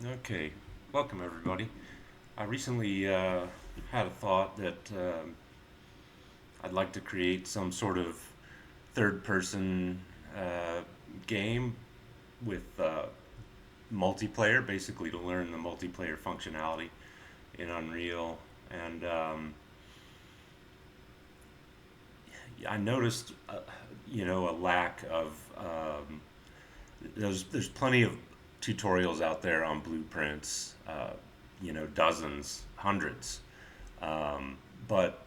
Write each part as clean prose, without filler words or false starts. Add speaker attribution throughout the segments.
Speaker 1: Okay, welcome everybody. I recently had a thought that I'd like to create some sort of third person uh, game with multiplayer, basically to learn the multiplayer functionality in Unreal. And I noticed, a lack of. There's plenty of tutorials out there on blueprints, dozens, hundreds. But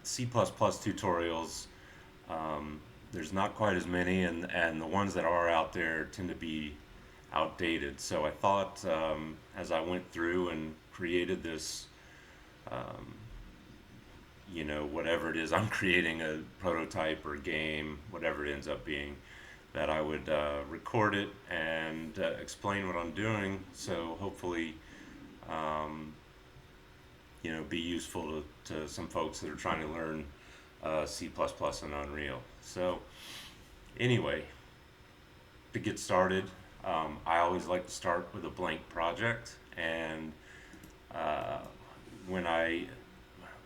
Speaker 1: C++ tutorials, there's not quite as many, and the ones that are out there tend to be outdated. So I thought as I went through and created this, whatever it is I'm creating, a prototype or game, whatever it ends up being, that I would record it and explain what I'm doing. So hopefully, um, be useful to some folks that are trying to learn C++ and Unreal. So anyway, to get started, I always like to start with a blank project, and uh, when I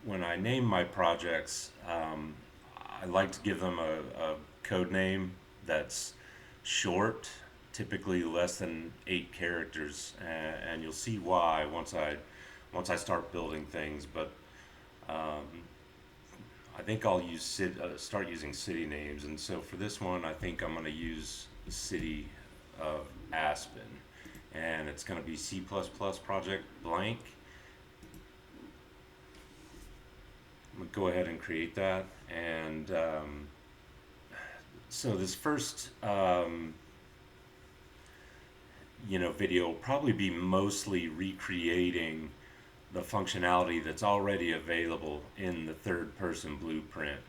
Speaker 1: when I name my projects, I like to give them a code name that's short, typically less than 8 characters, and you'll see why once I start building things. But um, I think I'll start using city names, and so for this one, I think I'm going to use the city of Aspen, and it's going to be C++ project blank. I'm going to go ahead and create that, and so this first video will probably be mostly recreating the functionality that's already available in the third person blueprint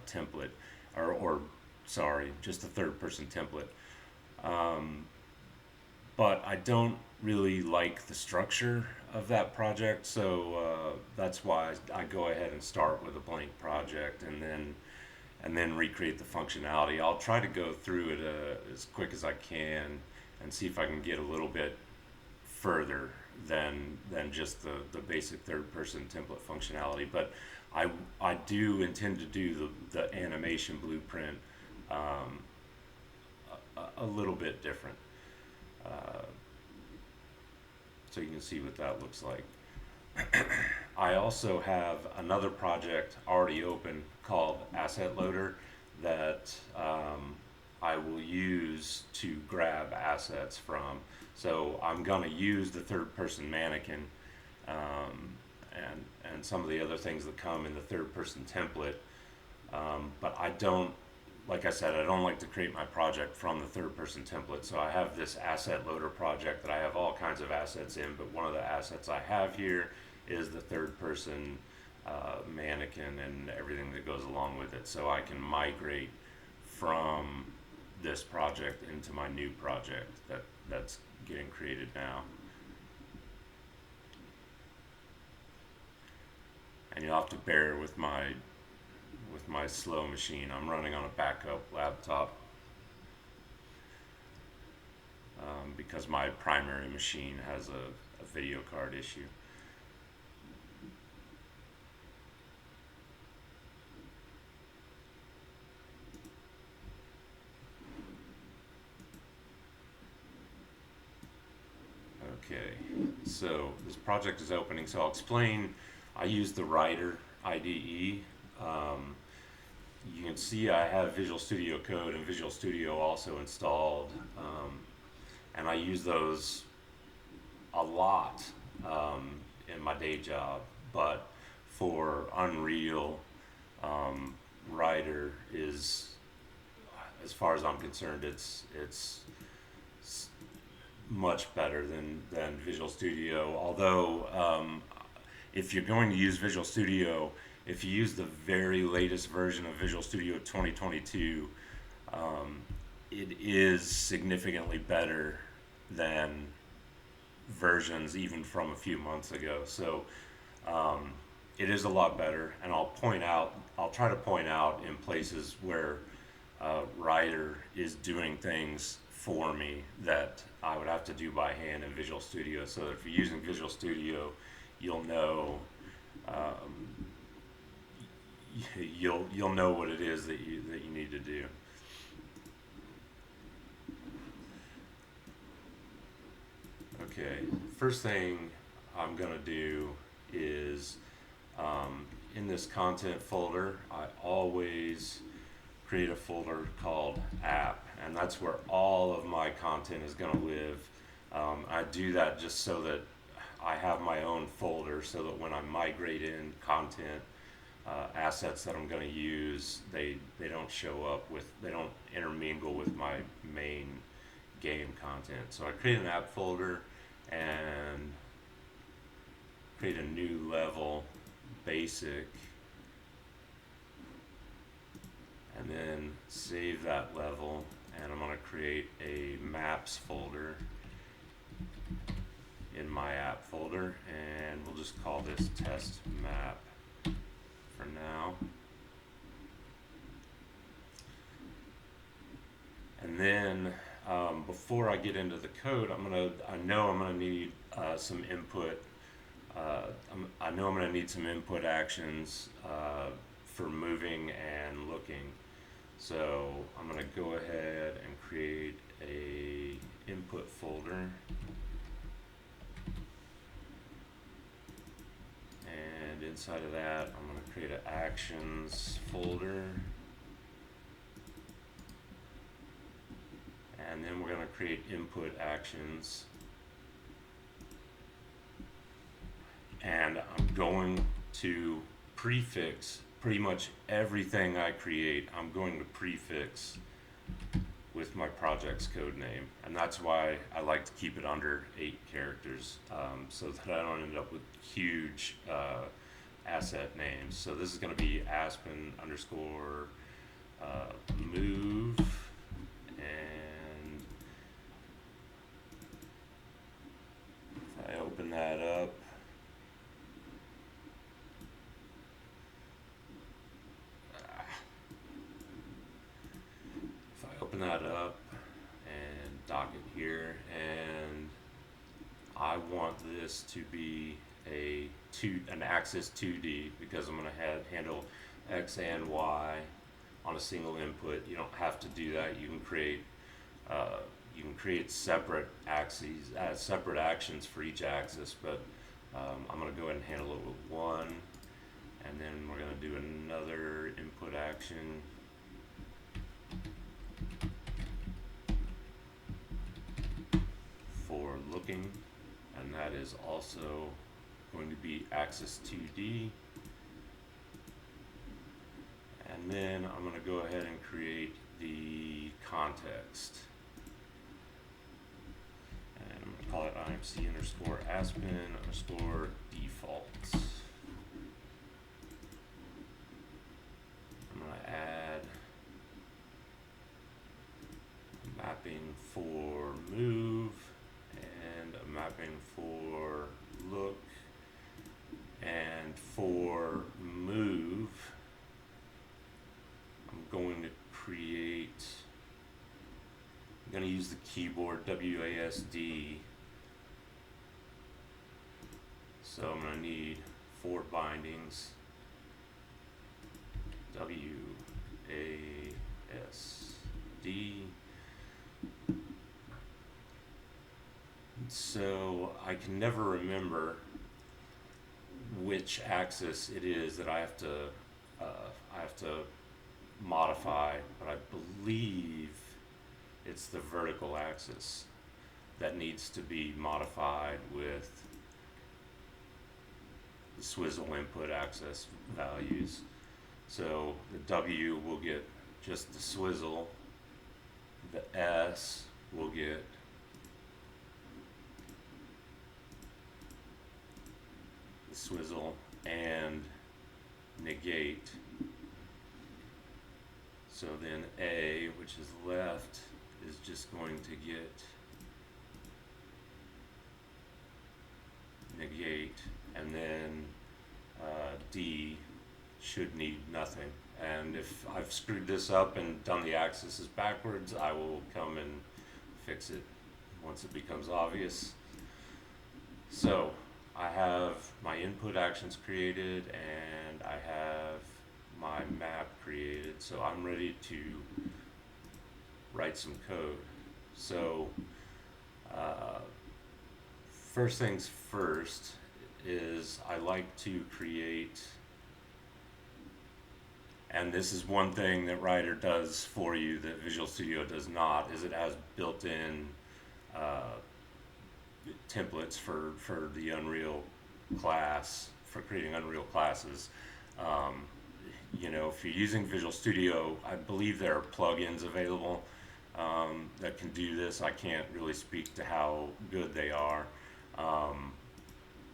Speaker 1: template, or sorry, just the third person template. Um, but I don't really like the structure of that project, so that's why I go ahead and start with a blank project and then recreate the functionality. I'll try to go through it as quick as I can and see if I can get a little bit further than just the basic third person template functionality. But I do intend to do the animation blueprint um, a little bit different. Uh, so you can see what that looks like. I also have another project already open called Asset Loader that I will use to grab assets from. So I'm going to use the third person mannequin um, and some of the other things that come in the third person template. But I don't, like I said, I don't like to create my project from the third person template. So I have this asset loader project that I have all kinds of assets in, but one of the assets I have here is the third person mannequin and everything that goes along with it. So I can migrate from this project into my new project that's getting created now. And you'll have to bear with my slow machine. I'm running on a backup laptop because my primary machine has a video card issue. Okay, so this project is opening. So I'll explain. I use the Writer IDE. Um, you can see I have Visual Studio Code and Visual Studio also installed, and I use those a lot in my day job. But for Unreal, um, Writer is, as far as I'm concerned, it's much better than Visual Studio. Although, if you're going to use Visual Studio, if you use the very latest version of Visual Studio 2022, um, it is significantly better than versions even from a few months ago. So um, it is a lot better, and I'll try to point out in places where Writer is doing things for me that I would have to do by hand in Visual Studio. So that if you're using Visual Studio, you'll know um, you'll know what it is that you need to do. Okay, first thing I'm gonna do is in this content folder, I always create a folder called app, and that's where all of my content is gonna live. I do that just so that I have my own folder, so that when I migrate in content, assets that I'm going to use, they don't show up with, they don't intermingle with my main game content. So I create an app folder and create a new level, basic, and then save that level, and I'm going to create a maps folder in my app folder, and we'll just call this test map for now. And then before I get into the code, I know I'm gonna need some input. I know I'm gonna need some input actions for moving and looking. So I'm gonna go ahead and create a input folder. And inside of that, I'm going to create an actions folder. And then we're going to create input actions. And I'm going to prefix pretty much everything I create. I'm going to prefix with my project's code name, and that's why I like to keep it under 8 characters, so that I don't end up with huge asset names. So this is going to be Aspen underscore move, and if I open that up, and dock it here, and I want this to be an axis 2D, because I'm going to handle X and Y on a single input. You don't have to do that. You can create separate axes, separate actions for each axis, but I'm going to go ahead and handle it with one, and then we're going to do another input action. For looking, and that is also going to be axis 2D. And then I'm going to go ahead and create the context, and I'm going to call it IMC underscore Aspen underscore defaults. I'm going to add a mapping for move and a mapping for look. And for move, I'm going to use the keyboard WASD. So I'm going to need 4 bindings, WASD. So I can never remember which axis it is that I have to modify, but I believe it's the vertical axis that needs to be modified with the swizzle input axis values. So the W will get just the swizzle, the S will get the swizzle and negate. So then A, which is left, is just going to get negate, and then D should need nothing. And if I've screwed this up and done the axes backwards, I will come and fix it once it becomes obvious. So I have my input actions created and I have my map created, so I'm ready to write some code. So uh, first things first is I like to create, and this is one thing that Writer does for you that Visual Studio does not, is it has built-in uh, templates for the Unreal class, for creating Unreal classes. Um, if you're using Visual Studio, I believe there are plugins available that can do this. I can't really speak to how good they are. Um,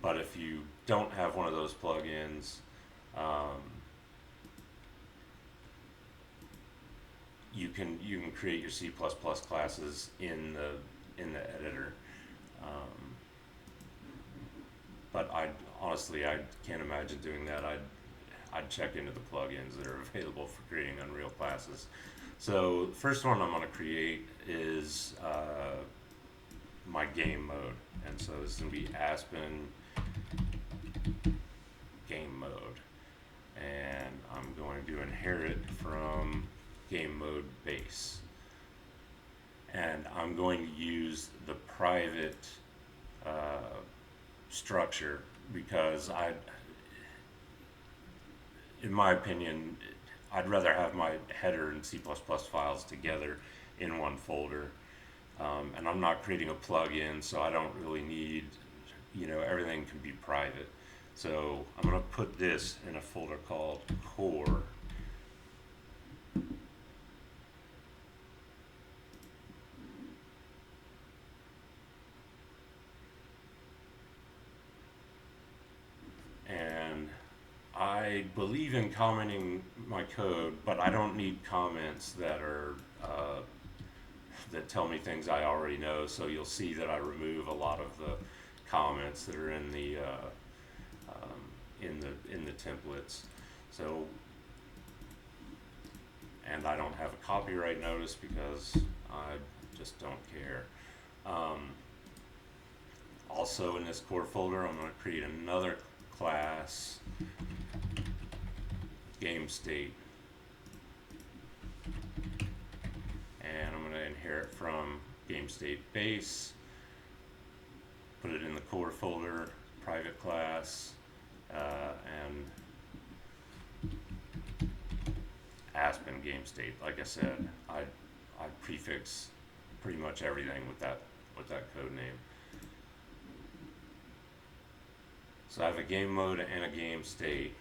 Speaker 1: but if you don't have one of those plugins, um, you can create your C++ classes in the editor. Um, but I can't imagine doing that. I'd check into the plugins that are available for creating Unreal classes. So the first one I'm going to create is my game mode, and so this is going to be Aspen game mode, and I'm going to inherit from game mode base, and I'm going to use the private structure because in my opinion, I'd rather have my header and C++ files together in one folder. And I'm not creating a plugin, so I don't really need, everything can be private. So I'm going to put this in a folder called core. And I believe in commenting my code, but I don't need comments that tell me things I already know. So you'll see that I remove a lot of the comments that are in the in the templates. So, and I don't have a copyright notice because I just don't care. Also in this core folder, I'm going to create another class, game state, and I'm going to inherit from game state base, put it in the core folder, private class, and Aspen game state. Like I said, I prefix pretty much everything with that code name. So I have a game mode and a game state.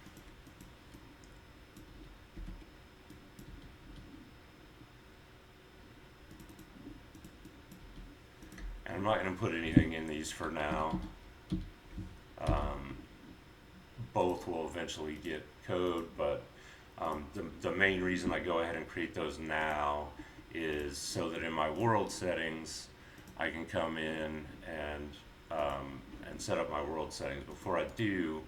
Speaker 1: And I'm not going to put anything in these for now. Both will eventually get code, but the main reason I go ahead and create those now is so that in my world settings, I can come in and set up my world settings. Before I do,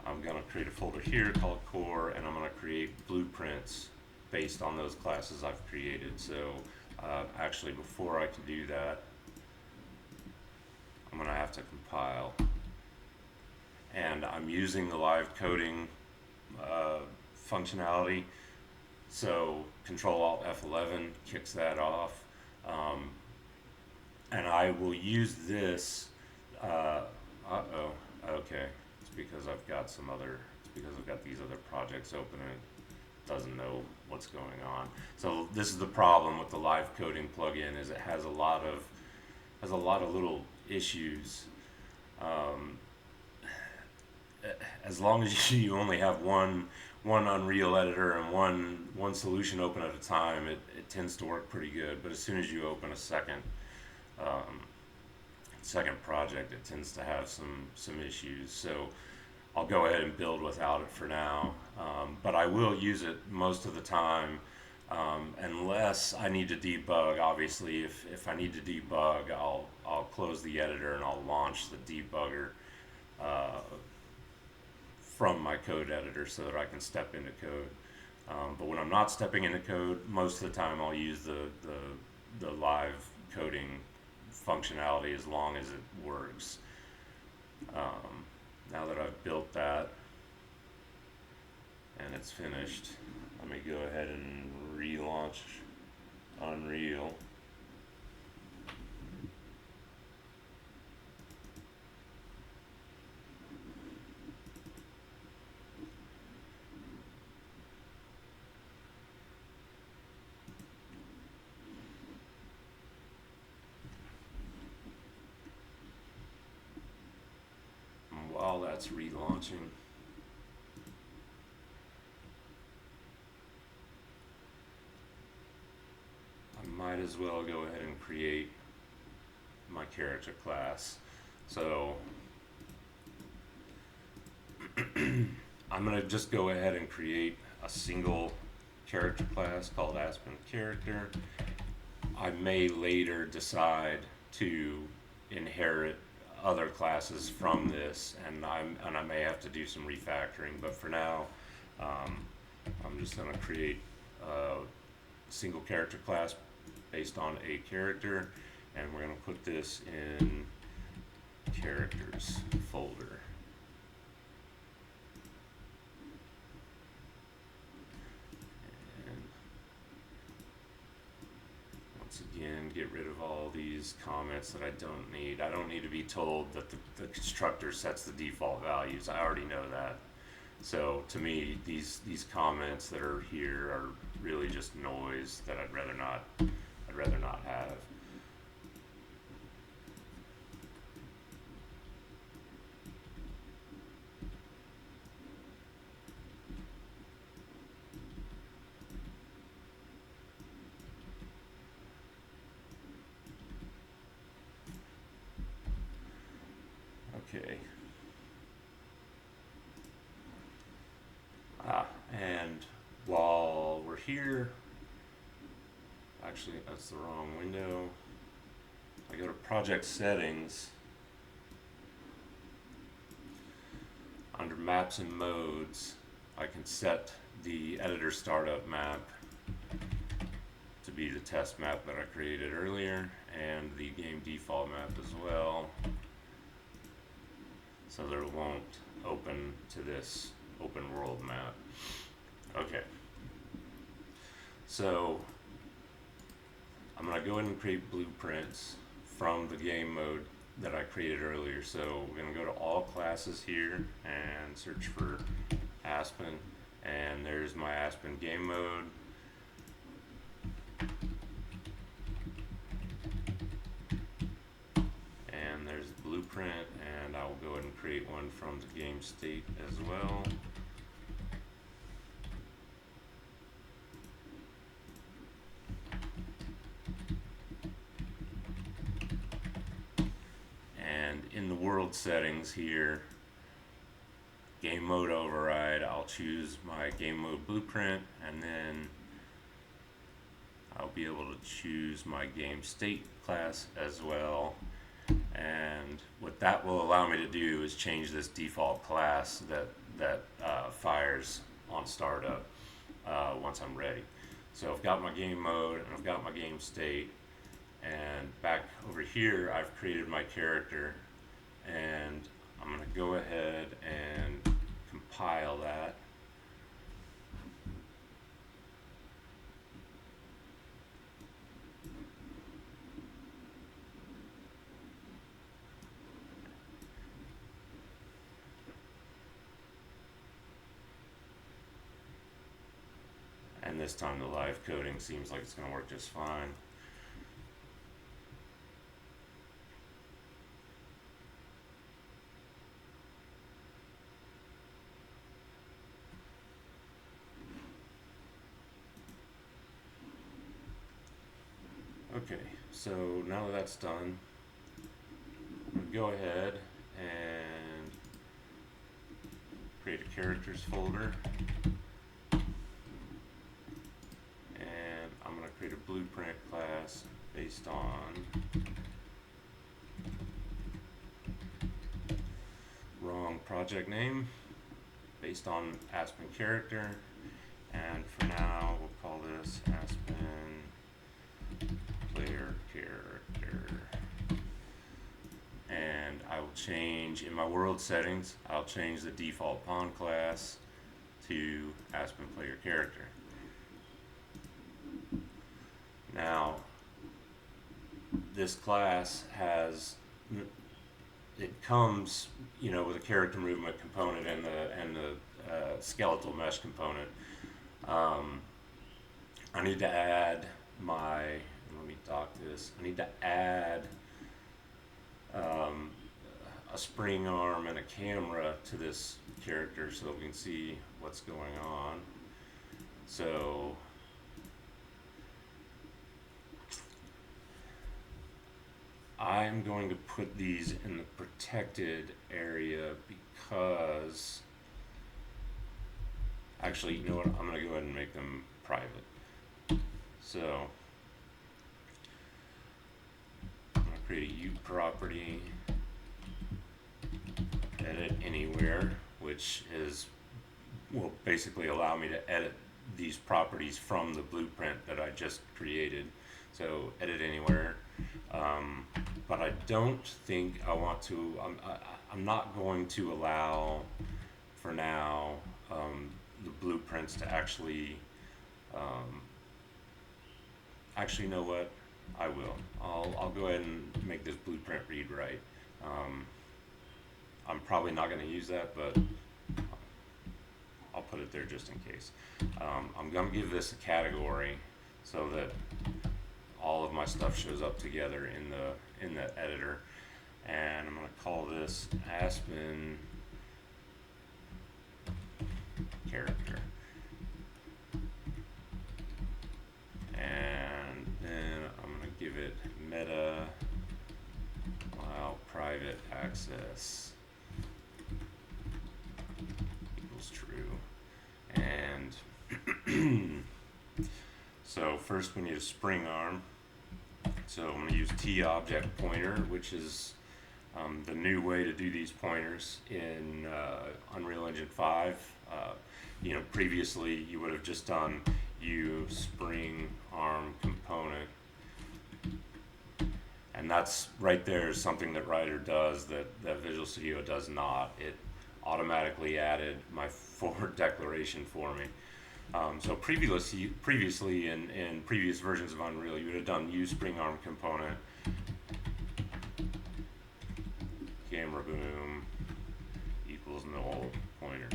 Speaker 1: I'm going to create a folder here called core, and I'm going to create blueprints based on those classes I've created. So actually, before I can do that, I'm going to have to compile. And I'm using the live coding functionality. So Control-Alt-F11 kicks that off. And I will use this, okay. It's because I've got these other projects open and it doesn't know what's going on. So this is the problem with the live coding plugin, is it has a lot of little issues. As long as you only have one Unreal editor and one solution open at a time, it tends to work pretty good. But as soon as you open a second project, it tends to have some issues. So I'll go ahead and build without it for now. But I will use it most of the time, unless I need to debug. Obviously, if I need to debug, I'll close the editor and I'll launch the debugger from my code editor so that I can step into code. But when I'm not stepping into code, most of the time I'll use the the live coding functionality as long as it works. Now that I've built that and it's finished, let me go ahead and relaunch Unreal. And while that's relaunching, I might as well go ahead and create my character class. So I'm going to just go ahead and create a single character class called Aspen Character. I may later decide to inherit other classes from this, and I may have to do some refactoring. But for now, I'm just going to create a single character class based on a character, and we're going to put this in characters folder. And once again, get rid of all these comments that I don't need. I don't need to be told that the constructor sets the default values. I already know that. So to me, these comments that are here are really just noise that I'd rather not have. Okay. And while we're here, actually that's the wrong window. I go to project settings. Under maps and modes, I can set the editor startup map to be the test map that I created earlier, and the game default map as well, so that it won't open to this open world map. Okay, so I'm going to go ahead and create blueprints from the game mode that I created earlier. So we're going to go to all classes here and search for Aspen, and there's my Aspen game mode. And there's the blueprint, and I will go ahead and create one from the game state as well. In the world settings here, game mode override, I'll choose my game mode blueprint, and then I'll be able to choose my game state class as well. And what that will allow me to do is change this default class that fires on startup once I'm ready. So I've got my game mode and I've got my game state, and back over here I've created my character, and I'm going to go ahead and compile that. And this time the live coding seems like it's going to work just fine. Okay, so now that that's done, I'm going to go ahead and create a characters folder, and I'm going to create a blueprint class based on wrong project name, based on Aspen character, and for now we'll call this Aspen player character. And I will change, in my world settings, I'll change the default pawn class to Aspen player character. Now, this class has, it comes, with a character movement component and the skeletal mesh component. I need to add let me dock this. I need to add a spring arm and a camera to this character so that we can see what's going on. So I'm going to put these in the protected area because, actually, you know what, I'm going to go ahead and make them private. So I'm going to create a U property, edit anywhere, which will basically allow me to edit these properties from the blueprint that I just created. So edit anywhere. But I don't think I want to, I'm not going to allow, for now, the blueprints to actually, you know what, I will. I'll go ahead and make this blueprint read write. I'm probably not going to use that, but I'll put it there just in case. I'm going to give this a category so that all of my stuff shows up together in the editor, and I'm going to call this Aspen character, and then I'm going to give it meta while private access equals true. And so first we need a spring arm. So I'm going to use T-object pointer, which is the new way to do these pointers in Unreal Engine 5. Previously you would have just done U spring arm component, and that's right there is something that Rider does that Visual Studio does not. It automatically added my forward declaration for me. So previously in previous versions of Unreal, you would have done U spring arm component, camera boom equals null pointer.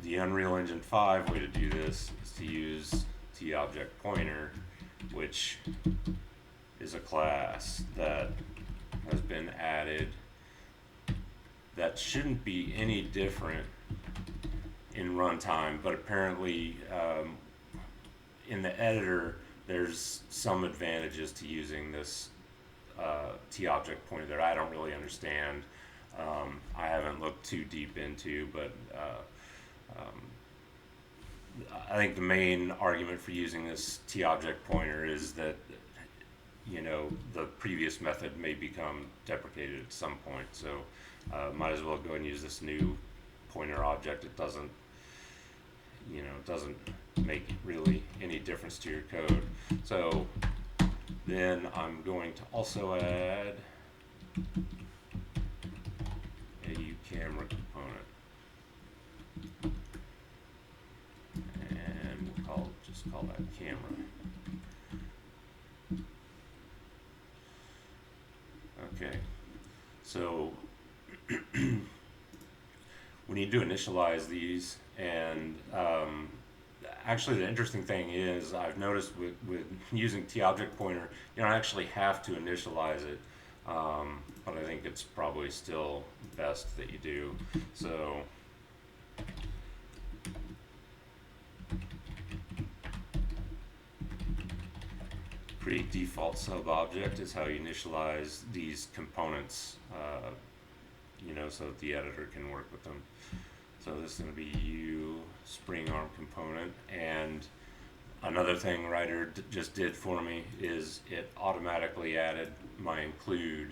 Speaker 1: The Unreal Engine 5 way to do this is to use T-object pointer, which is a class that has been added that shouldn't be any different in runtime, but apparently in the editor there's some advantages to using this T-object pointer that I don't really understand. I haven't looked too deep into, but I think the main argument for using this T-object pointer is that the previous method may become deprecated at some point, so might as well go and use this new pointer object. It doesn't make really any difference to your code. So then I'm going to also add a U camera component, and just call that camera. Okay, so we need to initialize these, and actually the interesting thing is I've noticed with using T-object pointer, you don't actually have to initialize it, but I think it's probably still best that you do. So create default sub-object is how you initialize these components, so that the editor can work with them. So this is going to be U spring arm component, and another thing Rider just did for me is it automatically added my include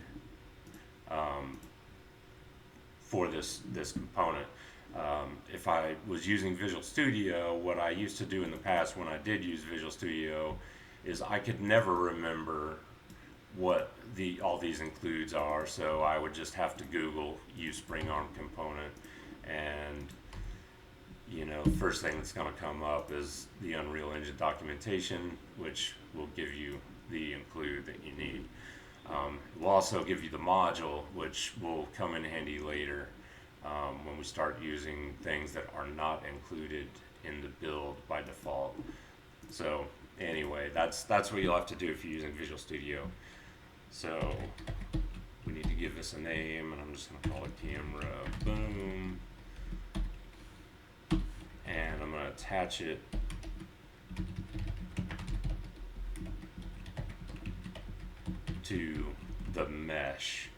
Speaker 1: for this component. If I was using Visual Studio, what I used to do in the past when I did use Visual Studio is I could never remember what all these includes are, so I would just have to Google use spring arm component, and first thing that's going to come up is the Unreal Engine documentation, which will give you the include that you need. It will also give you the module, which will come in handy later when we start using things that are not included in the build by default. So anyway, that's what you'll have to do if you're using Visual Studio. So we need to give this a name, and I'm just going to call it Camera Boom. And I'm going to attach it to the mesh,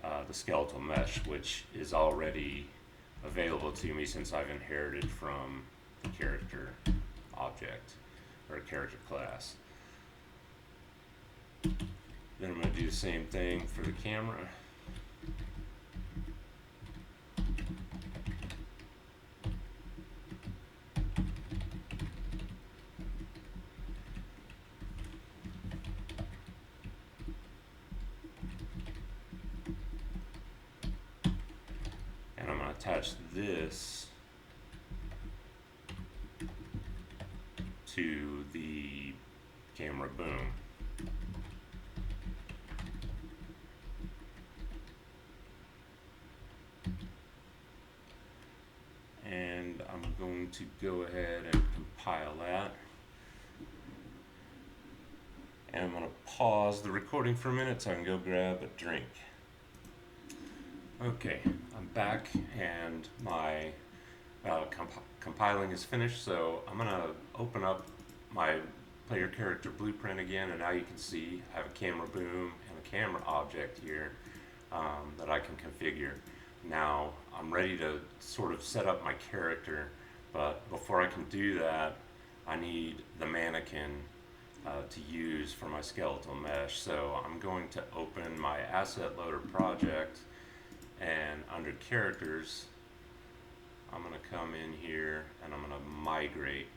Speaker 1: the skeletal mesh, which is already available to me since I've inherited from the character object or character class. Then I'm going to do the same thing for the camera. And I'm going to attach this to the Camera Boom. And I'm going to go ahead and compile that. And I'm going to pause the recording for a minute so I can go grab a drink. Okay, I'm back, and my compiling is finished, so I'm going to open up my player character blueprint again, and now you can see I have a camera boom and a camera object here that I can configure. Now I'm ready to sort of set up my character, but before I can do that, I need the mannequin to use for my skeletal mesh. So I'm going to open my asset loader project, and under characters I'm going to come in here and I'm going to migrate.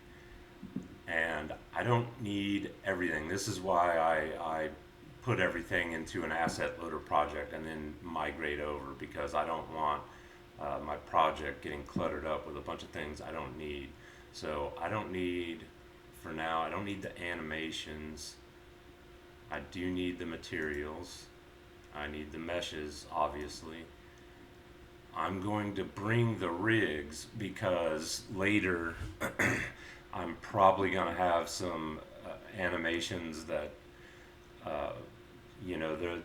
Speaker 1: And I don't need everything. This is why I put everything into an asset loader project and then migrate over, because I don't want my project getting cluttered up with a bunch of things I don't need. So I don't need, for now, I don't need the animations. I do need the materials. I need the meshes, obviously. I'm going to bring the rigs because later I'm probably going to have some animations that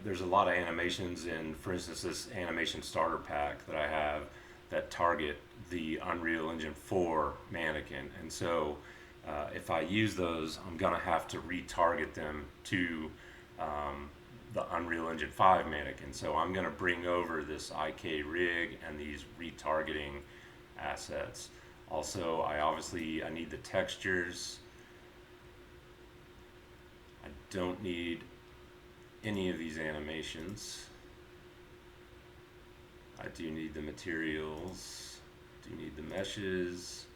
Speaker 1: there's a lot of animations in, for instance, this animation starter pack that I have that target the Unreal Engine 4 mannequin. And so if I use those, I'm going to have to retarget them to the Unreal Engine 5 mannequin. So I'm going to bring over this IK rig and these retargeting assets. Also, I need the textures. I don't need any of these animations. I do need the materials, do need the meshes,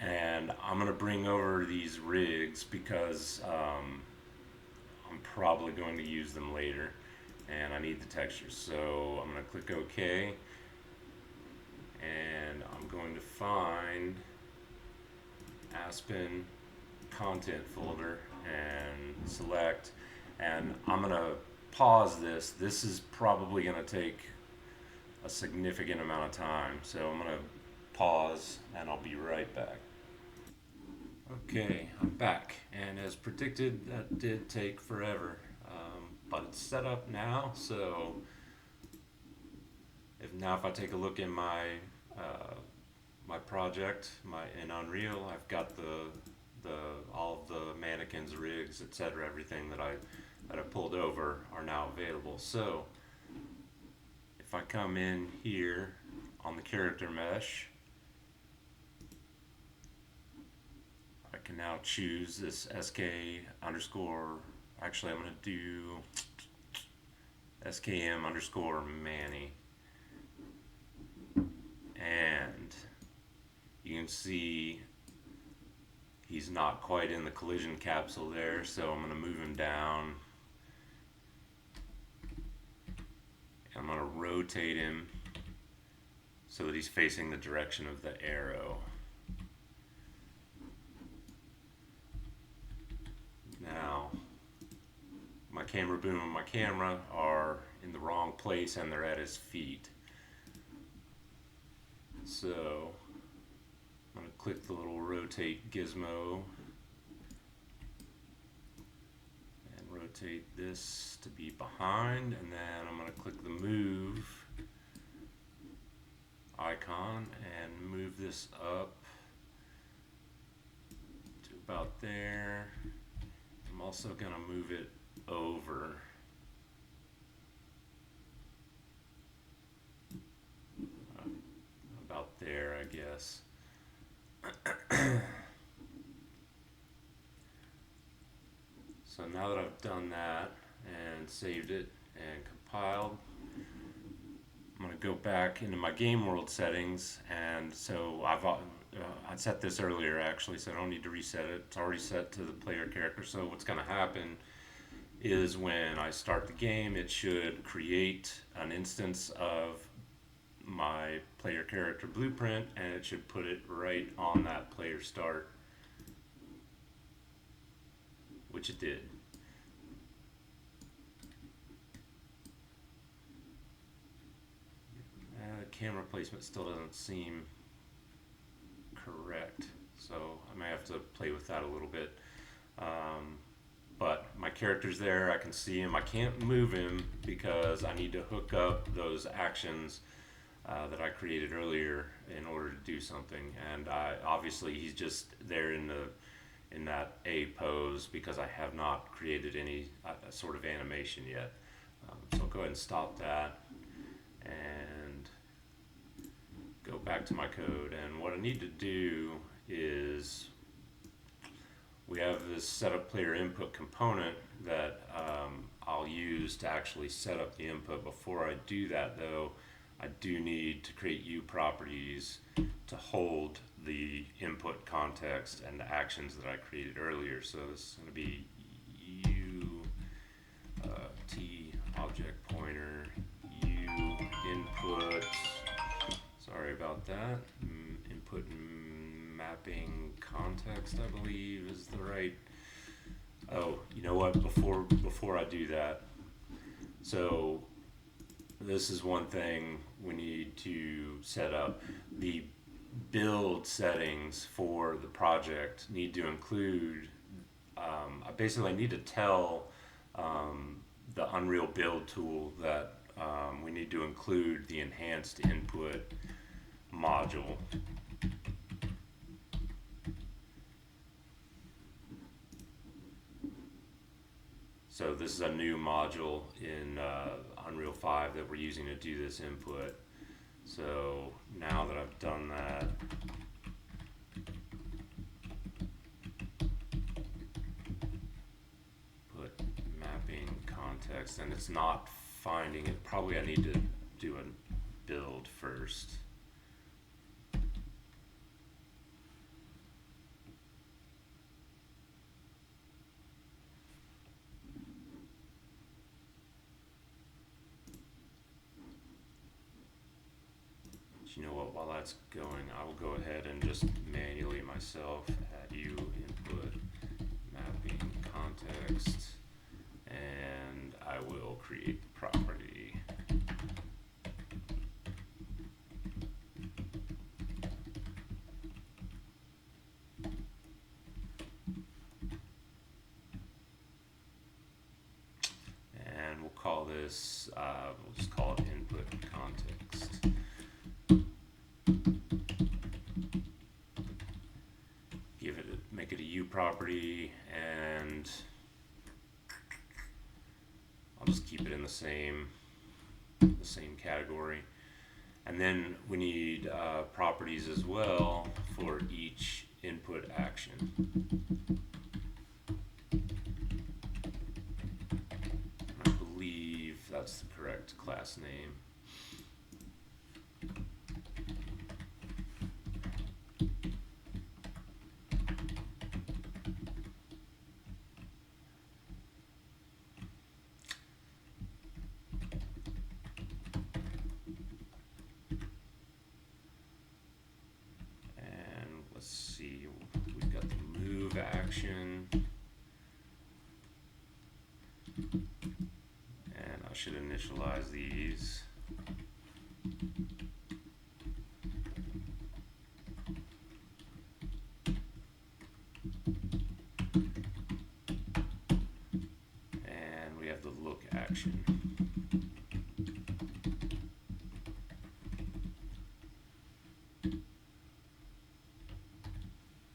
Speaker 1: and I'm going to bring over these rigs because I'm probably going to use them later, and I need the textures. So I'm going to click OK, and I'm going to find Aspen content folder and select, and I'm going to pause this. This is probably going to take a significant amount of time, so I'm going to pause and I'll be right back. Okay, I'm back, and as predicted, that did take forever, but it's set up now. So if I take a look in my my project, in Unreal, I've got all of the mannequins, rigs, etc. Everything that I pulled over are now available. So if I come in here on the character mesh, I can now choose this SK underscore. Actually, I'm going to do SKM underscore Manny, and you can see He's not quite in the collision capsule there, so I'm going to move him down. I'm going to rotate him so that he's facing the direction of the arrow. Now, my camera boom and my camera are in the wrong place and they're at his feet. So I'm going to click the little rotate gizmo and rotate this to be behind, and then I'm going to click the move icon and move this up to about there. I'm also going to move it over about there, I guess. So now that I've done that and saved it and compiled, I'm going to go back into my game world settings, and so I set this earlier actually, so I don't need to reset it. It's already set to the player character. So what's going to happen is when I start the game, it should create an instance of my player character blueprint, and it should put it right on that player start, which it did. Camera placement still doesn't seem correct, so I may have to play with that a little bit. But my character's there, I can see him. I can't move him because I need to hook up those actions that I created earlier in order to do something. And obviously he's just there in that A pose because I have not created any sort of animation yet. So I'll go ahead and stop that and go back to my code. And what I need to do is, we have this setup player input component that I'll use to actually set up the input. Before I do that though, I do need to create U properties to hold the input context and the actions that I created earlier. So this is going to be U T object pointer U input. Sorry about that. Input mapping context, I believe, is the right. Oh, you know what? Before I do that, so this is one thing we need to set up. The build settings for the project need to include. I basically need to tell the Unreal Build tool that we need to include the enhanced input module. So this is a new module in Unreal 5 that we're using to do this input. So now that I've done that, put mapping context, and it's not finding it. Probably I need to do a build first. You know what, while that's going, I will go ahead and just manually myself add U input mapping context, and I will create the property. And we'll call this, we'll just call it input context. Make it a U property, and I'll just keep it in the same category. And then we need properties as well for each input action. I believe that's the correct class name. move action, and I should initialize these. And we have the look action.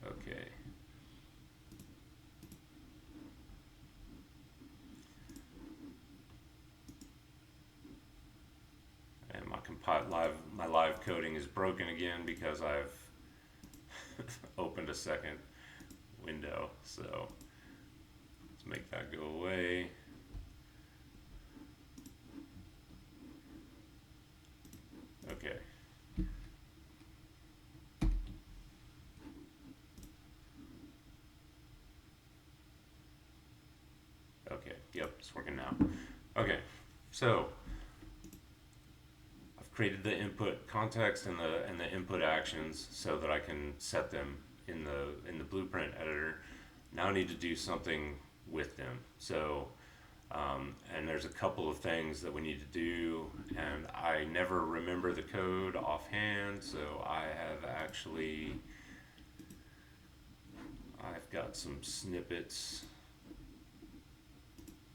Speaker 1: Okay. And my live coding is broken again because I've opened a second window. So let's make that go away. Okay. Okay, yep, it's working now. Okay, so I've created the input context and the input actions so that I can set them in the blueprint editor. Now I need to do something with them. So and there's a couple of things that we need to do, and I never remember the code offhand, so I've got some snippets.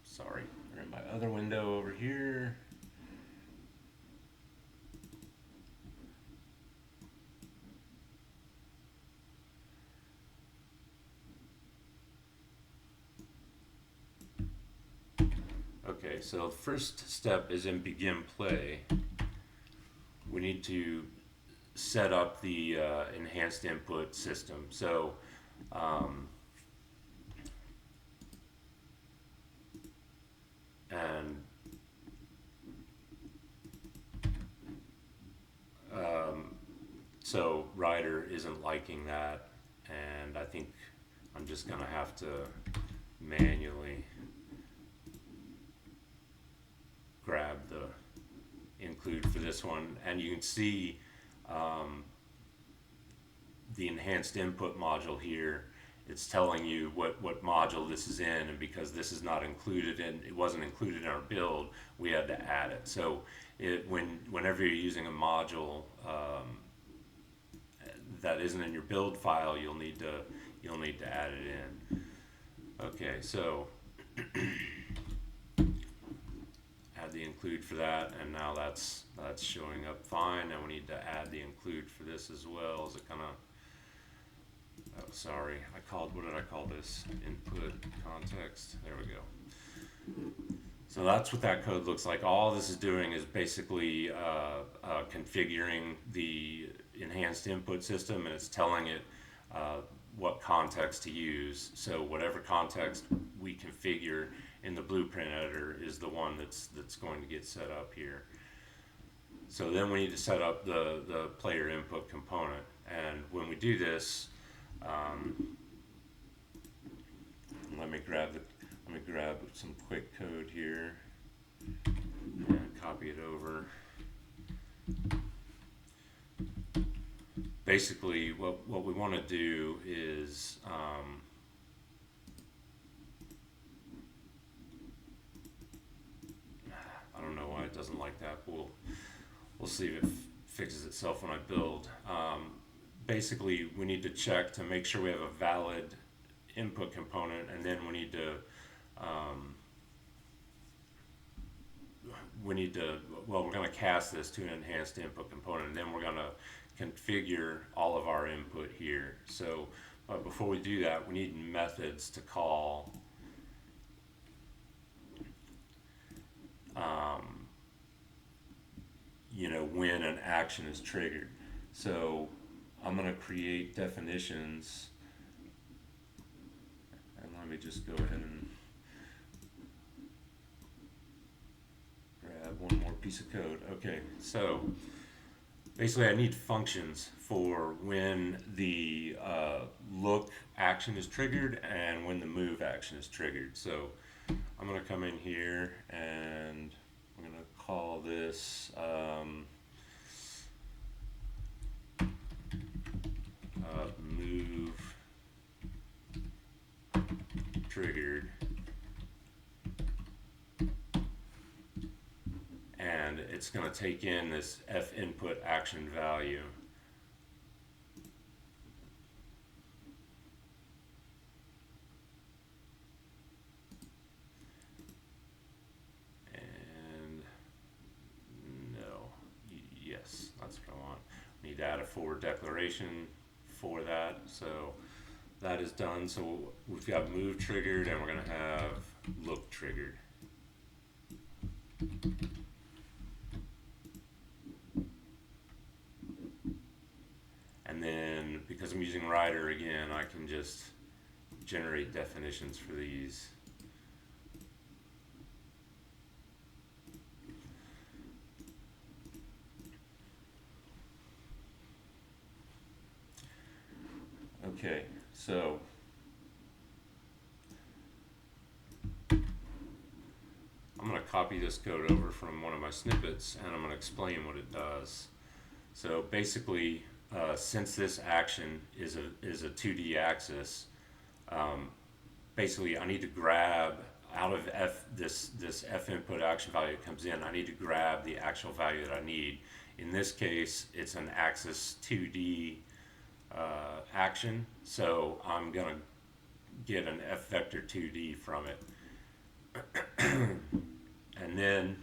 Speaker 1: Sorry, they're in my other window over here. Okay, so the first step is in begin play. We need to set up the enhanced input system. So and so Ryder isn't liking that, and I think I'm just gonna have to manually grab the include for this one, and you can see the enhanced input module here. It's telling you what module this is in, and because this is not included and it wasn't included in our build, we had to add it. So whenever you're using a module that isn't in your build file, you'll need to add it in. Okay, so add the include for that, and now that's showing up fine. Now we need to add the include for this as well. Is it gonna? Oh, sorry, what did I call this? Input context. There we go. So that's what that code looks like. All this is doing is basically configuring the enhanced input system, and it's telling it what context to use. So whatever context we configure in the blueprint editor is the one that's going to get set up here. So then we need to set up the player input component, and when we do this, let me grab some quick code here and copy it over. Basically, what we want to do is I don't know why it doesn't like that. We'll see if it fixes itself when I build. Basically, we need to check to make sure we have a valid input component, and then we need to we're going to cast this to an enhanced input component, and then we're going to configure all of our input here. So but before we do that, we need methods to call when an action is triggered. So I'm going to create definitions, and let me just go ahead and grab one more piece of code. Okay, so basically I need functions for when the look action is triggered and when the move action is triggered. So I'm going to come in here and I'm going to call this move it's going to take in this F input action value. And no, yes, that's what I want. We need to add a forward declaration for that. So that is done. So we've got move triggered, and we're going to have look triggered. And then because I'm using Rider again, I can just generate definitions for these. Okay, so I'm going to copy this code over from one of my snippets, and I'm going to explain what it does. So basically, since this action is a 2D axis, basically I need to grab out of this F input action value that comes in. I need to grab the actual value that I need. In this case, it's an axis 2D action, so I'm gonna get an F vector 2D from it. And then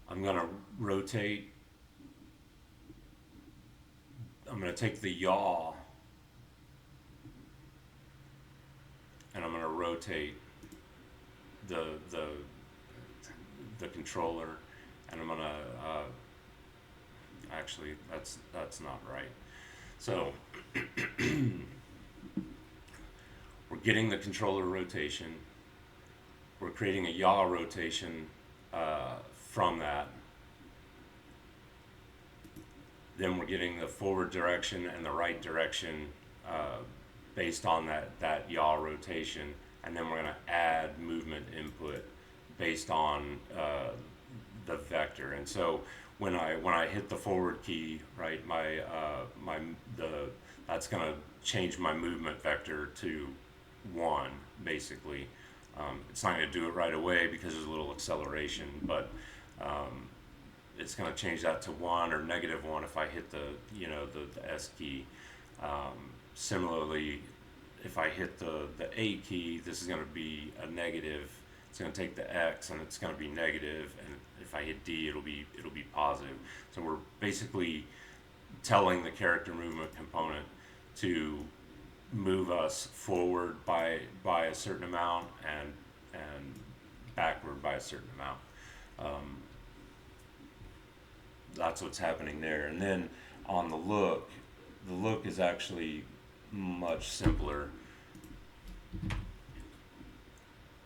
Speaker 1: I'm gonna rotate. I'm gonna take the yaw and I'm gonna rotate the controller, and I'm gonna actually that's not right. So we're getting the controller rotation. We're creating a yaw rotation from that. Then we're getting the forward direction and the right direction based on that yaw rotation. And then we're going to add movement input based on the vector. And so when I hit the forward key, right, that's going to change my movement vector to 1, basically. It's not going to do it right away because there's a little acceleration, but it's going to change that to 1 or -1 if I hit the S key. Similarly, if I hit the A key, this is going to be a negative. It's going to take the X and it's going to be negative, and if I hit D, it'll be positive. So we're basically telling the character movement component to move us forward by a certain amount and backward by a certain amount. That's what's happening there. And then on the look is actually much simpler.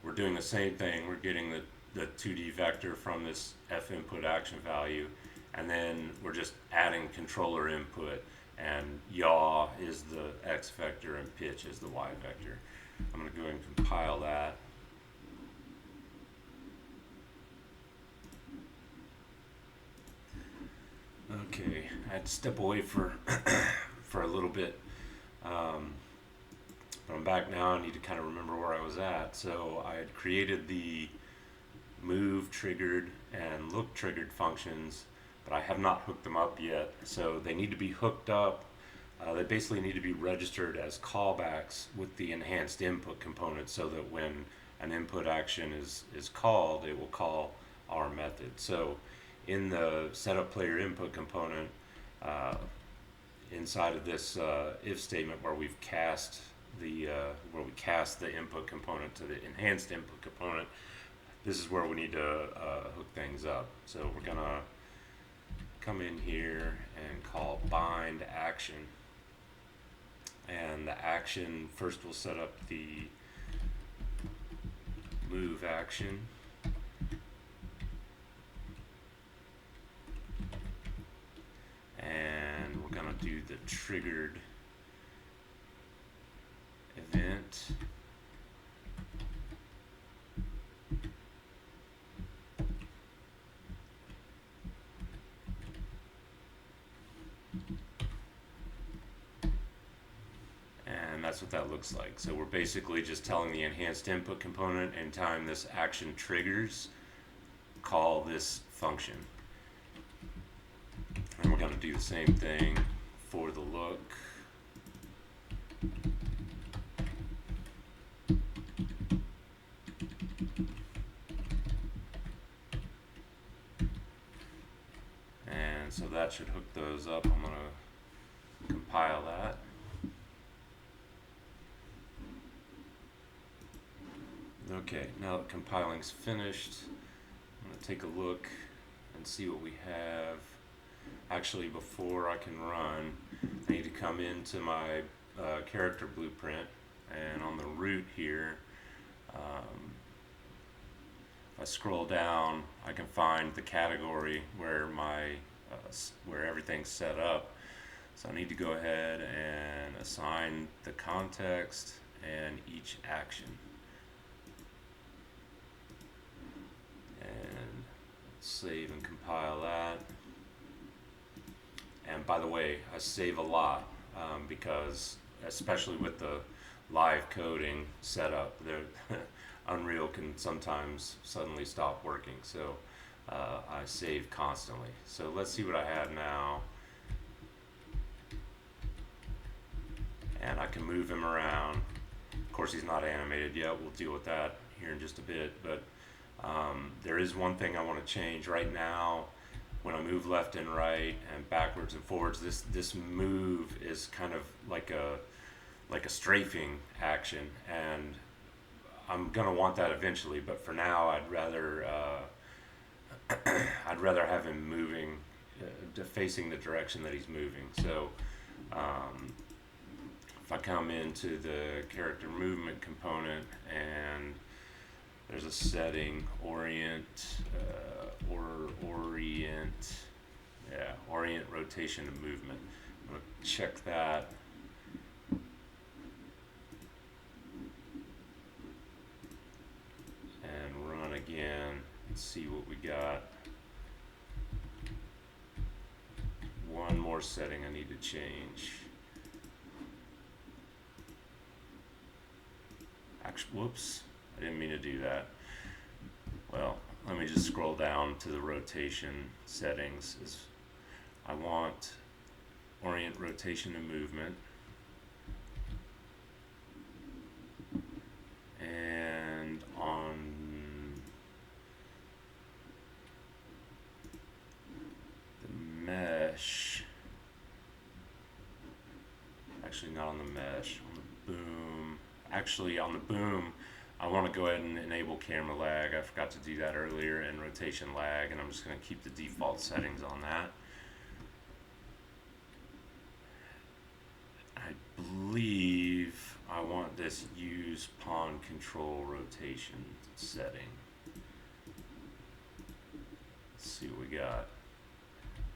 Speaker 1: We're doing the same thing. We're getting the 2D vector from this F input action value, and then we're just adding controller input, and yaw is the X vector and pitch is the Y vector. I'm going to go ahead and compile that. Okay, I had to step away for a little bit, but I'm back now. I need to kind of remember where I was at. So I had created the move triggered and look triggered functions, but I have not hooked them up yet. So they need to be hooked up. They basically need to be registered as callbacks with the enhanced input component, so that when an input action is called, it will call our method. So in the setup player input component, inside of this if statement where we cast the input component to the enhanced input component, this is where we need to hook things up. So we're gonna come in here and call bind action, and the action first we'll set up the move action. And we're going to do the triggered event. And that's what that looks like. So we're basically just telling the enhanced input component anytime this action triggers, call this function. And we're going to do the same thing for the look. And so that should hook those up. I'm going to compile that. Okay, now that compiling's finished, I'm going to take a look and see what we have. Actually, before I can run, I need to come into my character blueprint, and on the root here, if I scroll down, I can find the category where where everything's set up. So I need to go ahead and assign the context and each action. And save and compile that. And by the way, I save a lot because, especially with the live coding setup, Unreal can sometimes suddenly stop working. So I save constantly. So let's see what I have now. And I can move him around. Of course, he's not animated yet. We'll deal with that here in just a bit. But there is one thing I want to change right now. When I move left and right and backwards and forwards, this move is kind of like a strafing action, and I'm gonna want that eventually. But for now, I'd rather have him moving, facing the direction that he's moving. So if I come into the character movement component and there's a setting, orient rotation and movement. I'm going to check that. And run again and see what we got. One more setting I need to change. Actually, whoops. I didn't mean to do that. Well, let me just scroll down to the rotation settings. I want orient rotation and movement. And on the mesh, actually not on the mesh, on the boom. Actually on the boom, I want to go ahead and enable camera lag. I forgot to do that earlier, and rotation lag, and I'm just going to keep the default settings on that. I believe I want this use pawn control rotation setting. Let's see what we got.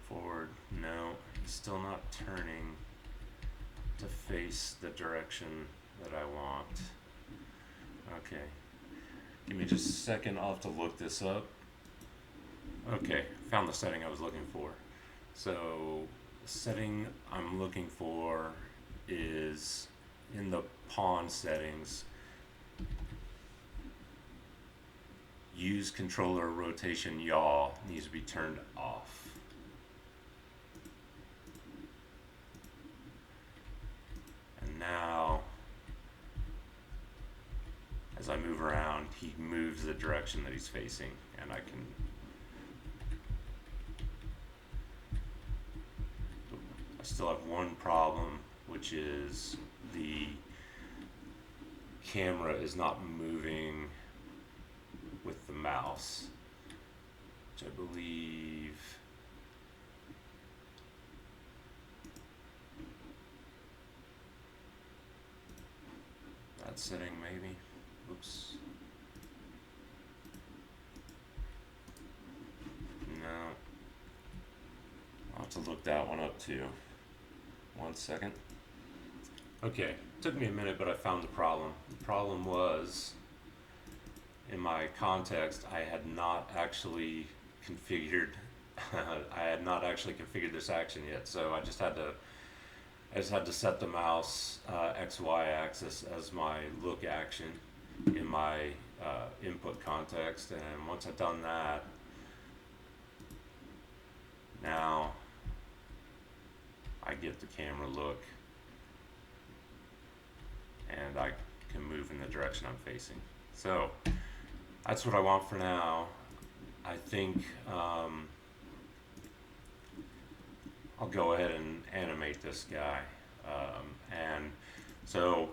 Speaker 1: Forward, no, it's still not turning to face the direction that I want. Okay, give me just a second, I'll have to look this up. Okay, found the setting I was looking for. So, the setting I'm looking for is in the pawn settings. Use controller rotation yaw needs to be turned off. And now, as I move around, he moves the direction that he's facing, and I can. I still have one problem, which is the camera is not moving with the mouse, which I believe. That setting maybe. Oops. No. I'll have to look that one up too. 1 second. Okay, took me a minute, but I found the problem. The problem was, in my context, I had not actually configured this action yet, so I just had to set the mouse XY axis as my look action in my input context, and once I've done that, Now I get the camera look and I can move in the direction I'm facing. So that's what I want for now. I think I'll go ahead and animate this guy. And so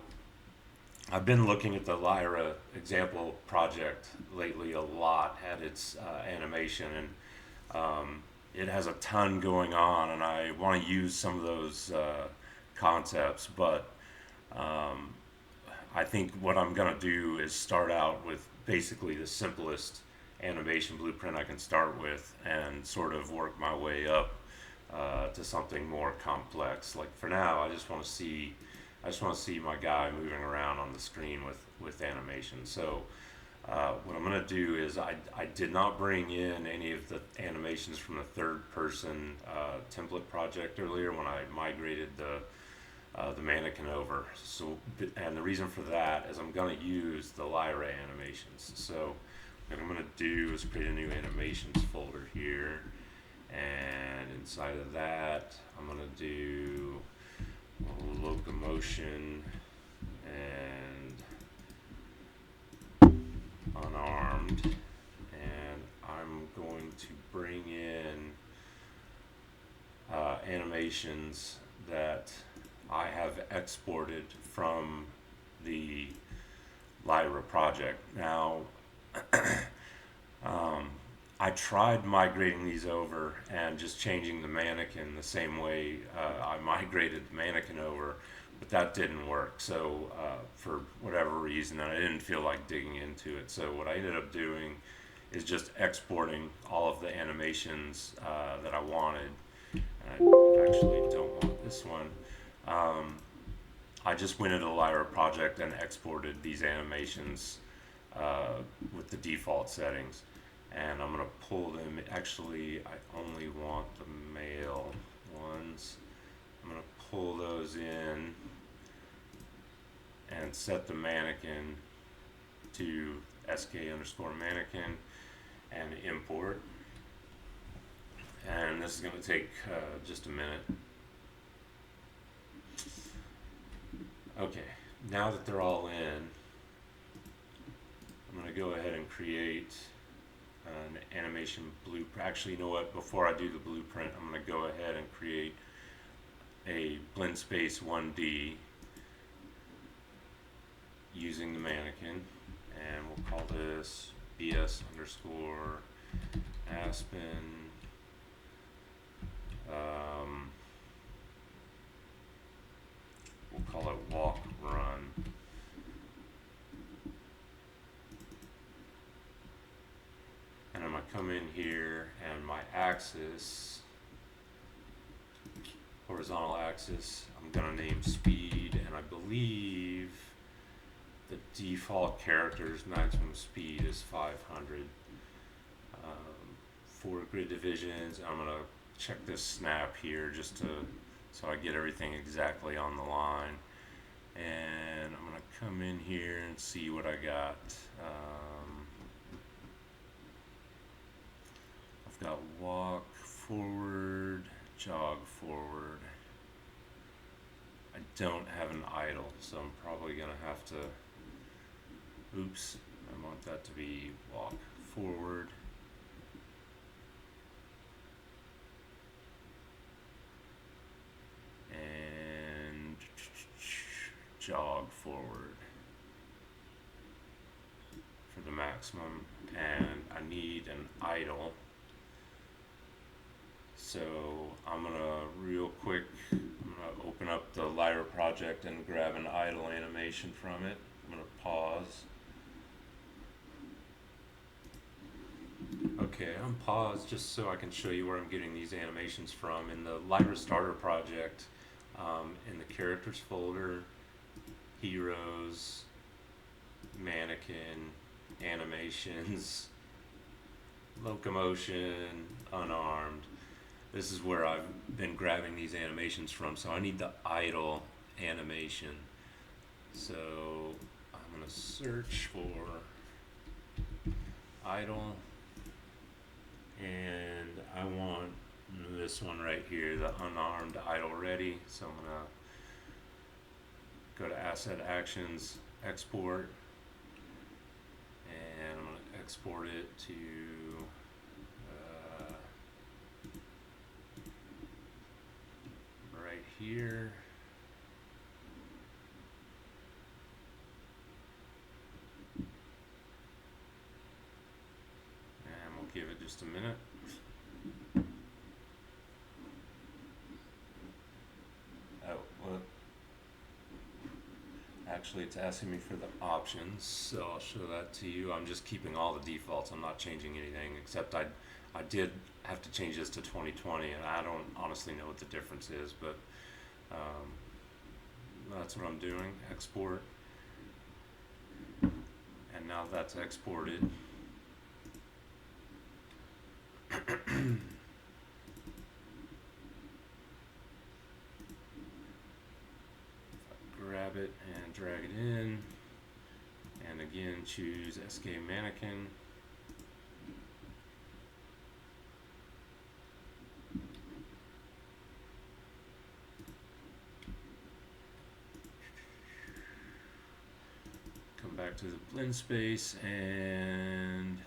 Speaker 1: I've been looking at the Lyra example project lately a lot at its animation, and it has a ton going on, and I want to use some of those concepts, but um, I think what I'm going to do is start out with basically the simplest animation blueprint I can start with and sort of work my way up to something more complex. Like for now, I just want to see my guy moving around on the screen with animation. So what I'm going to do is I did not bring in any of the animations from the third person template project earlier when I migrated the mannequin over. So, and the reason for that is I'm going to use the Lyra animations. So what I'm going to do is create a new animations folder here, and inside of that I'm going to do locomotion and unarmed, and I'm going to bring in animations that I have exported from the Lyra project. Now, I tried migrating these over and just changing the mannequin the same way I migrated the mannequin over, but that didn't work. So for whatever reason, I didn't feel like digging into it. So what I ended up doing is just exporting all of the animations that I wanted. And I actually don't want this one. I just went into the Lyra project and exported these animations with the default settings, and I'm gonna pull them. Actually, I only want the male ones. I'm gonna pull those in and set the mannequin to sk_mannequin and import. And this is gonna take just a minute. Okay, now that they're all in, I'm going to go ahead and create an animation blueprint. Actually, you know what? Before I do the blueprint, I'm going to go ahead and create a blend space 1D using the mannequin, and we'll call this BS_Aspen. We'll call it walk run. And I'm going to come in here, and my axis, horizontal axis, I'm going to name speed, and I believe the default character's maximum speed is 500. For grid divisions, I'm going to check this snap here just to so I get everything exactly on the line, and I'm going to come in here and see what I got. I've got walk forward, jog forward. I don't have an idle, so I'm probably going to have to, oops, I want that to be walk forward. And jog forward for the maximum, and I need an idle. So I'm gonna real quick, I'm gonna open up the Lyra project and grab an idle animation from it. I'm gonna pause. Okay, I'm paused just so I can show you where I'm getting these animations from. In the Lyra starter project, in the characters folder, heroes, mannequin, animations, locomotion, unarmed. This is where I've been grabbing these animations from. So I need the idle animation. So I'm going to search for idle, and I want this one right here, the unarmed idle ready. So I'm gonna go to Asset Actions, Export, and I'm gonna export it to right here. And we'll give it just a minute. Oh, well, actually it's asking me for the options, so I'll show that to you. I'm just keeping all the defaults. I'm not changing anything, except I did have to change this to 2020, and I don't honestly know what the difference is, but that's what I'm doing. Export, and now that's exported. Grab it and drag it in, and again choose SK Mannequin. Come back to the blend space and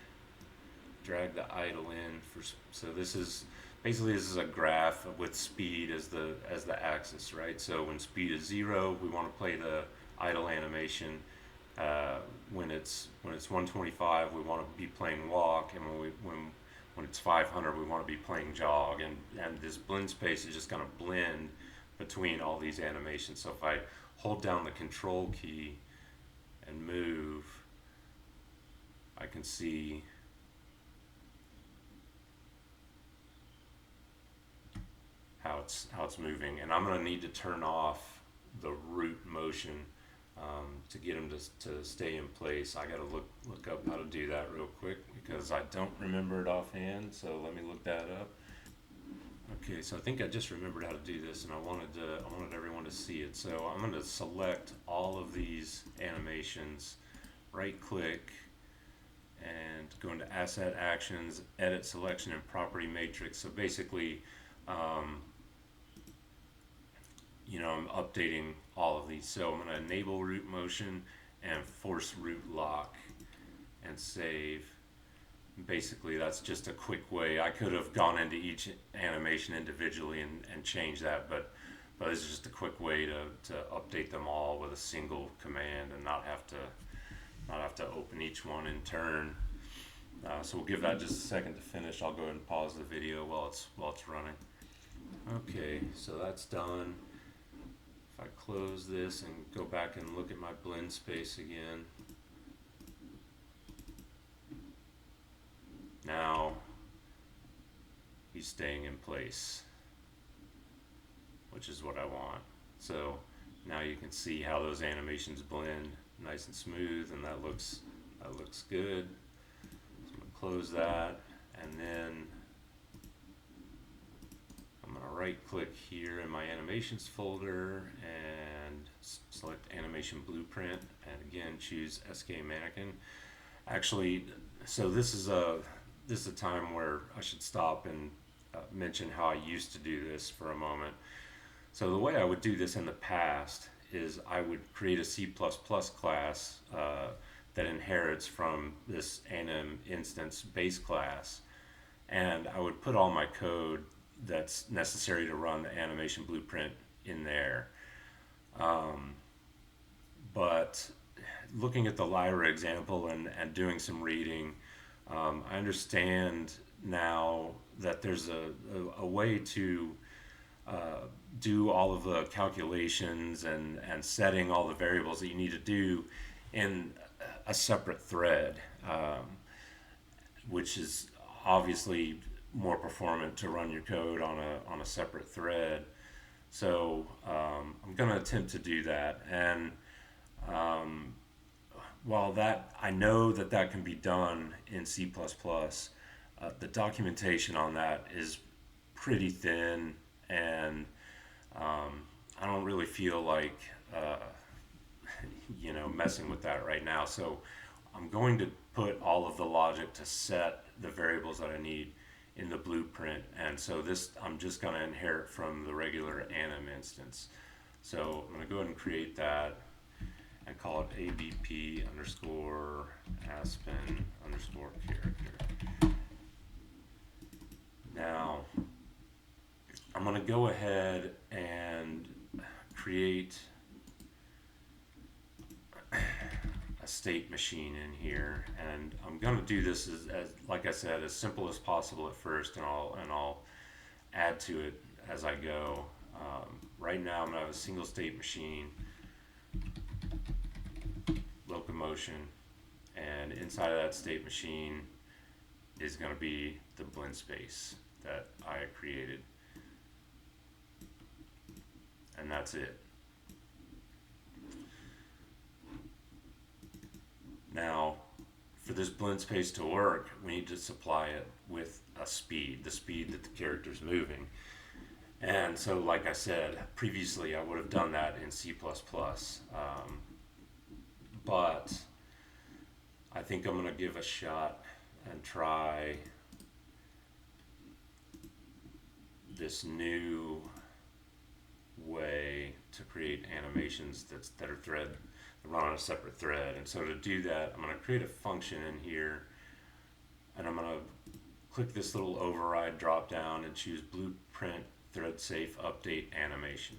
Speaker 1: drag the idle in for. So this is basically, this is a graph with speed as the axis, right? So when speed is 0, we want to play the idle animation. When it's 125, we want to be playing walk, and when it's 500, we want to be playing jog. And this blend space is just going to blend between all these animations. So if I hold down the control key and move, I can see how it's moving, and I'm going to need to turn off the root motion to get them to stay in place. I got to look up how to do that real quick because I don't remember it offhand. So let me look that up. Okay, so I think I just remembered how to do this, and I wanted everyone to see it. So I'm going to select all of these animations, right click, and go into Asset Actions, Edit Selection, and Property Matrix. So basically, I'm updating all of these. So I'm going to enable root motion and force root lock and save. Basically, that's just a quick way. I could have gone into each animation individually and changed that, but this is just a quick way to update them all with a single command and not have to open each one in turn. So we'll give that just a second to finish. I'll go ahead and pause the video while it's running. Okay, so that's done. If I close this and go back and look at my blend space again, now he's staying in place, which is what I want. So now you can see how those animations blend nice and smooth, and that looks good. So I'm gonna close that, and then I'm going to right click here in my animations folder and select animation blueprint, and again choose SK Mannequin. Actually, so this is a time where I should stop and mention how I used to do this for a moment. So the way I would do this in the past is I would create a C++ class that inherits from this anim instance base class, and I would put all my code that's necessary to run the animation blueprint in there. But looking at the Lyra example and doing some reading, I understand now that there's a way to do all of the calculations and setting all the variables that you need to do in a separate thread, which is obviously more performant to run your code on a separate thread. So I'm going to attempt to do that, and while that I know that can be done in C++, the documentation on that is pretty thin, and I don't really feel like messing with that right now. So I'm going to put all of the logic to set the variables that I need in the blueprint. And so this, I'm just going to inherit from the regular anim instance. So I'm going to go ahead and create that and call it ABP underscore Aspen underscore character. Now, I'm going to go ahead and create a state machine in here, and I'm going to do this as like I said, as simple as possible at first, and I'll add to it as I go. Right now, I'm going to have a single state machine, locomotion, and inside of that state machine is going to be the blend space that I created, and that's it. Now, for this blend space to work, we need to supply it with a speed, the speed that the character's moving. And so, like I said previously, I would have done that in C++. But I think I'm going to give a shot and try this new way to create animations that run on a separate thread. And so to do that, I'm going to create a function in here, and I'm going to click this little override drop down and choose blueprint thread safe update animation.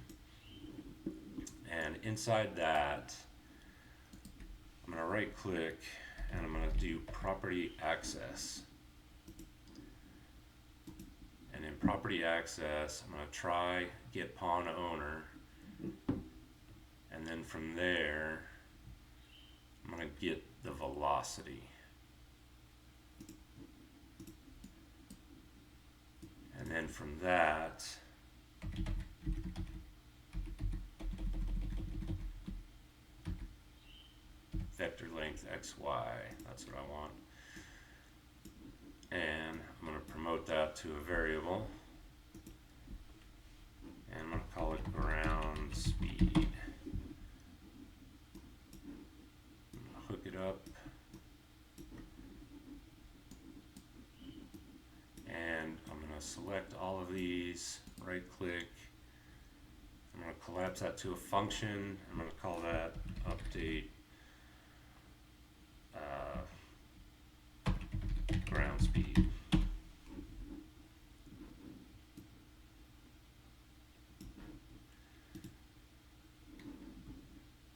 Speaker 1: And inside that, I'm going to right click and I'm going to do property access. And in property access, I'm going to try get pawn owner, and then from there I'm going to get the velocity, and then from that vector length XY, that's what I want. And I'm going to promote that to a variable, and I'm going to call it ground speed. I'm going to hook it up, and I'm going to select all of these, right click, I'm going to collapse that to a function. I'm going to call that update ground speed.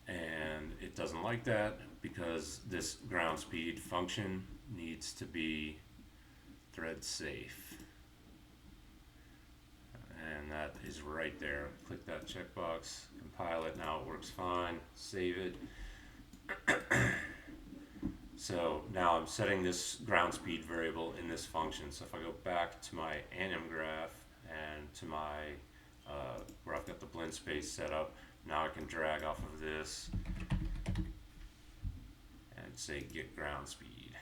Speaker 1: And it doesn't like that because this ground speed function needs to be thread safe. And that is right there. Click that checkbox, compile it. Now it works fine. Save it. So now I'm setting this ground speed variable in this function. So if I go back to my anim graph and to my where I've got the blend space set up, now I can drag off of this and say get ground speed.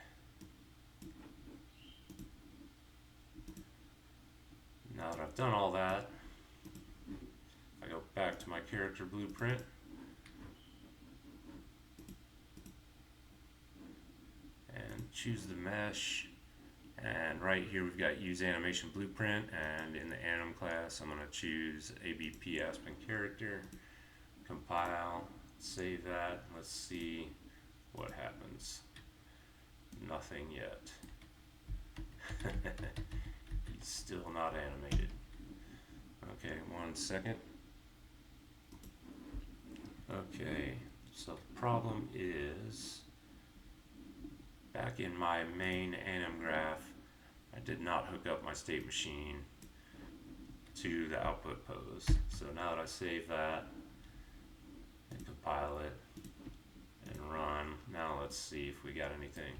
Speaker 1: Now that I've done all that, I go back to my character blueprint, and choose the mesh, and right here we've got use animation blueprint, and in the anim class I'm going to choose ABP Aspen character, compile, save that. Let's see what happens. Nothing yet. He's still not animated. Okay, 1 second. Okay, so the problem is back in my main anim graph, I did not hook up my state machine to the output pose. So now that I save that and compile it and run, now let's see if we got anything.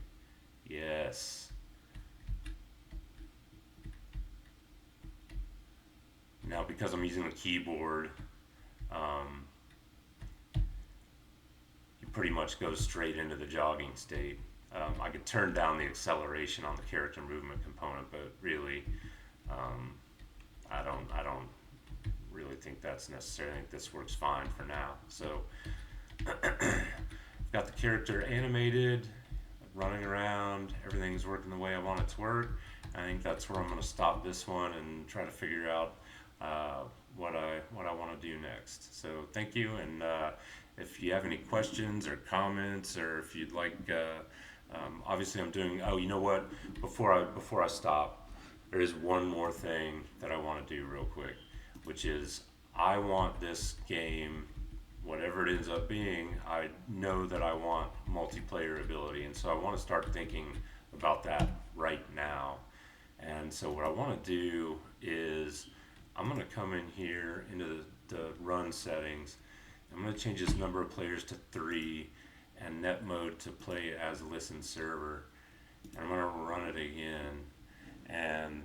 Speaker 1: Yes. Now because I'm using the keyboard, you pretty much go straight into the jogging state. I could turn down the acceleration on the character movement component, but really, I don't really think that's necessary. I think this works fine for now. So, I've got the character animated. running around, everything's working the way I want it to work. I think that's where I'm going to stop this one and try to figure out what I want to do next. So thank you, and if you have any questions or comments, or if you'd like, obviously I'm doing. Oh, you know what? Before I stop, there is one more thing that I want to do real quick, which is I want this game, whatever it ends up being, I know that I want multiplayer ability, and so I want to start thinking about that right now. And so what I want to do is I'm going to come in here into the run settings. I'm going to change this number of players to 3 and net mode to play as listen server. And I'm going to run it again, and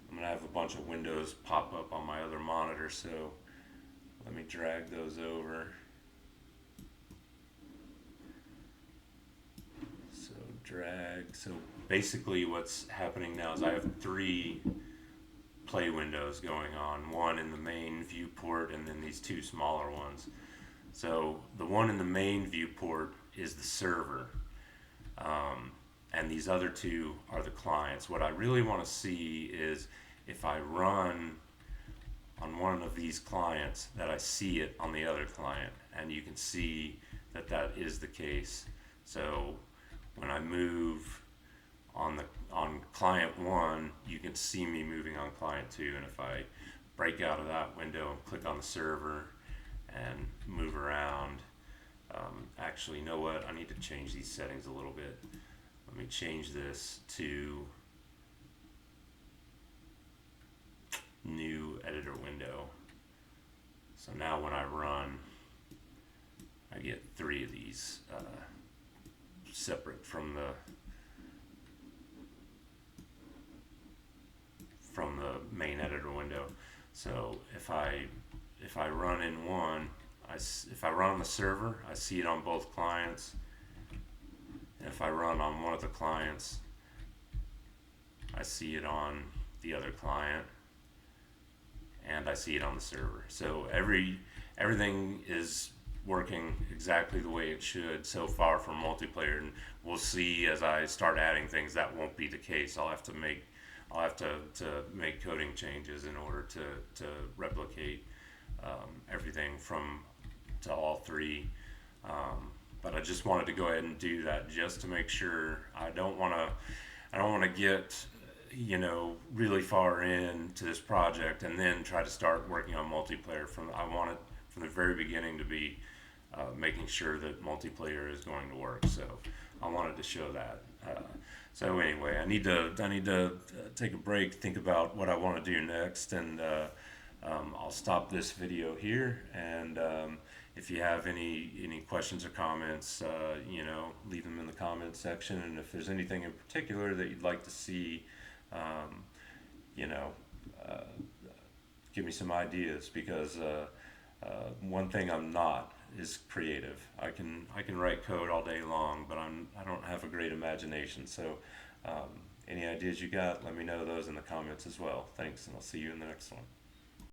Speaker 1: I'm going to have a bunch of windows pop up on my other monitor, so let me drag those over. So drag. So basically what's happening now is I have 3 play windows going on, one in the main viewport and then these 2 smaller ones. So the one in the main viewport is the server, and these other 2 are the clients. What I really want to see is if I run on one of these clients, that I see it on the other client, and you can see that that is the case. So when I move on client 1, you can see me moving on client 2, and if I break out of that window and click on the server and move around, actually, you know what? I need to change these settings a little bit. Let me change this to new editor window. So now when I run, I get 3 of these separate from the main editor window. So if I run in one, if I run on the server, I see it on both clients. And if I run on one of the clients, I see it on the other client, and I see it on the server. So everything is working exactly the way it should so far for multiplayer, and we'll see as I start adding things that won't be the case. I'll have to make coding changes in order to replicate everything to all 3. But I just wanted to go ahead and do that just to make sure. I don't want to get really far into this project and then try to start working on multiplayer. I want it from the very beginning to be making sure that multiplayer is going to work. So I wanted to show that. So anyway, I need to take a break, think about what I want to do next, and I'll stop this video here. And if you have any questions or comments, leave them in the comments section. And if there's anything in particular that you'd like to see, give me some ideas, because one thing I'm not is creative. I can write code all day long, but I don't have a great imagination. So any ideas you got, let me know those in the comments as well. Thanks, and I'll see you in the next one.